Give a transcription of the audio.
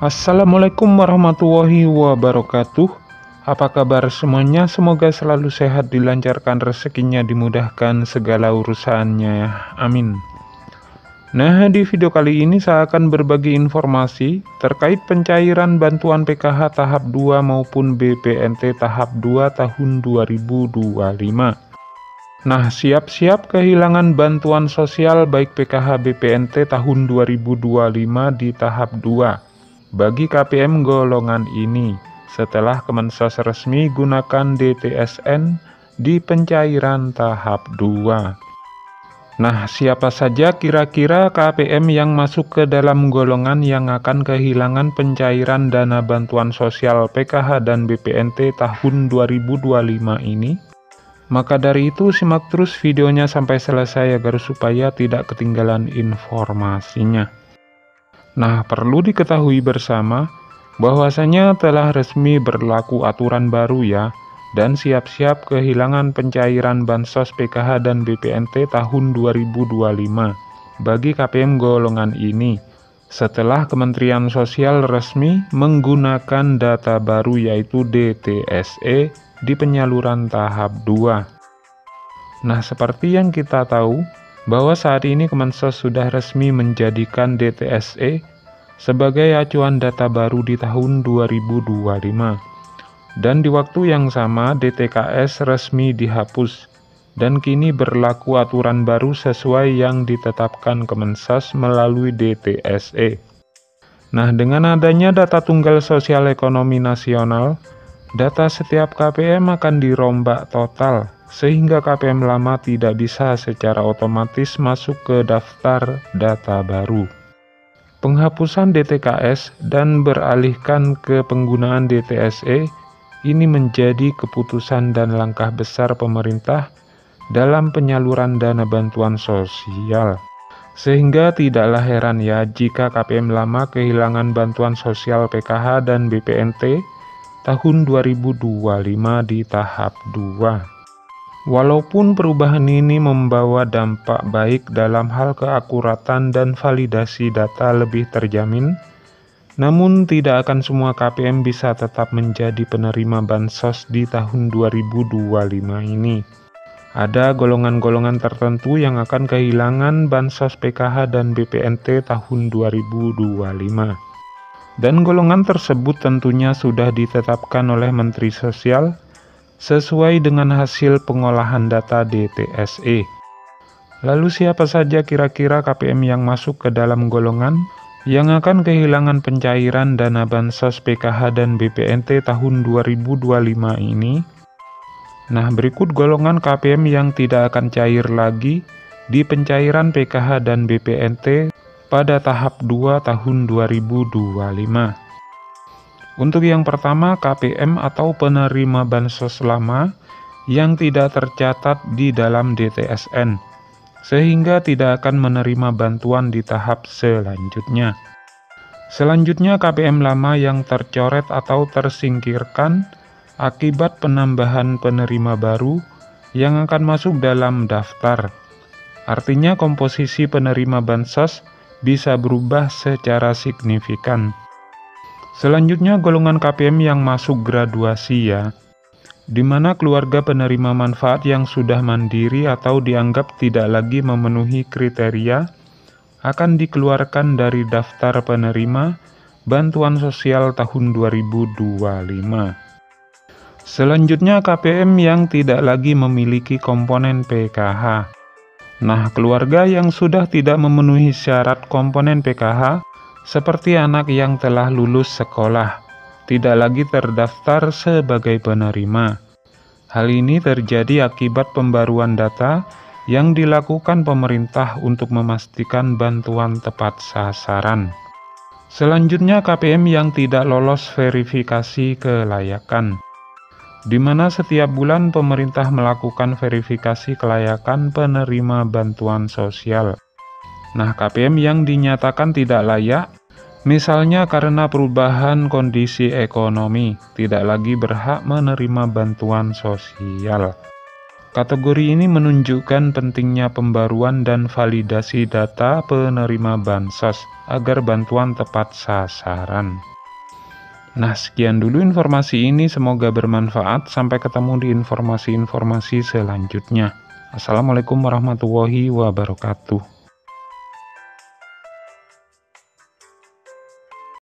Assalamualaikum warahmatullahi wabarakatuh. Apa kabar semuanya? Semoga selalu sehat, dilancarkan rezekinya, dimudahkan segala urusannya. Amin. Nah, di video kali ini saya akan berbagi informasi terkait pencairan bantuan PKH tahap 2 maupun BPNT tahap 2 tahun 2025. Nah, siap-siap kehilangan bantuan sosial baik PKH BPNT tahun 2025 di tahap 2 bagi KPM golongan ini setelah Kemensos resmi gunakan DTSN di pencairan tahap 2. Nah, siapa saja kira-kira KPM yang masuk ke dalam golongan yang akan kehilangan pencairan dana bantuan sosial PKH dan BPNT tahun 2025 ini? Maka dari itu simak terus videonya sampai selesai agar supaya tidak ketinggalan informasinya. Nah, perlu diketahui bersama bahwasanya telah resmi berlaku aturan baru ya, dan siap-siap kehilangan pencairan Bansos PKH dan BPNT tahun 2025 bagi KPM golongan ini setelah Kementerian Sosial resmi menggunakan data baru yaitu DTSE di penyaluran tahap 2. Nah, seperti yang kita tahu bahwa saat ini Kemensos sudah resmi menjadikan DTSE sebagai acuan data baru di tahun 2025. Dan di waktu yang sama DTKS resmi dihapus dan kini berlaku aturan baru sesuai yang ditetapkan Kemensos melalui DTSE. Nah, dengan adanya data tunggal sosial ekonomi nasional, data setiap KPM akan dirombak total, sehingga KPM lama tidak bisa secara otomatis masuk ke daftar data baru. Penghapusan DTKS dan beralihkan ke penggunaan DTSE ini menjadi keputusan dan langkah besar pemerintah dalam penyaluran dana bantuan sosial. Sehingga tidaklah heran ya jika KPM lama kehilangan bantuan sosial PKH dan BPNT tahun 2025 di tahap 2. Walaupun perubahan ini membawa dampak baik dalam hal keakuratan dan validasi data lebih terjamin, namun tidak akan semua KPM bisa tetap menjadi penerima bansos di tahun 2025 ini. Ada golongan-golongan tertentu yang akan kehilangan bansos PKH dan BPNT tahun 2025. Dan golongan tersebut tentunya sudah ditetapkan oleh Menteri Sosial sesuai dengan hasil pengolahan data DTSE. Lalu siapa saja kira-kira KPM yang masuk ke dalam golongan yang akan kehilangan pencairan dana bansos PKH dan BPNT tahun 2025 ini? Nah, berikut golongan KPM yang tidak akan cair lagi di pencairan PKH dan BPNT pada tahap 2 tahun 2025. Untuk yang pertama, KPM atau penerima bansos lama yang tidak tercatat di dalam DTSN, sehingga tidak akan menerima bantuan di tahap selanjutnya. Selanjutnya, KPM lama yang tercoret atau tersingkirkan akibat penambahan penerima baru yang akan masuk dalam daftar. Artinya komposisi penerima bansos bisa berubah secara signifikan. Selanjutnya golongan KPM yang masuk graduasi ya, di mana keluarga penerima manfaat yang sudah mandiri atau dianggap tidak lagi memenuhi kriteria akan dikeluarkan dari daftar penerima bantuan sosial tahun 2025. Selanjutnya KPM yang tidak lagi memiliki komponen PKH. Nah, keluarga yang sudah tidak memenuhi syarat komponen PKH seperti anak yang telah lulus sekolah, tidak lagi terdaftar sebagai penerima. Hal ini terjadi akibat pembaruan data yang dilakukan pemerintah untuk memastikan bantuan tepat sasaran. Selanjutnya KPM yang tidak lolos verifikasi kelayakan, di mana setiap bulan pemerintah melakukan verifikasi kelayakan penerima bantuan sosial. Nah, KPM yang dinyatakan tidak layak, misalnya karena perubahan kondisi ekonomi, tidak lagi berhak menerima bantuan sosial. Kategori ini menunjukkan pentingnya pembaruan dan validasi data penerima bansos agar bantuan tepat sasaran. Nah, sekian dulu informasi ini, semoga bermanfaat. Sampai ketemu di informasi-informasi selanjutnya. Assalamualaikum warahmatullahi wabarakatuh.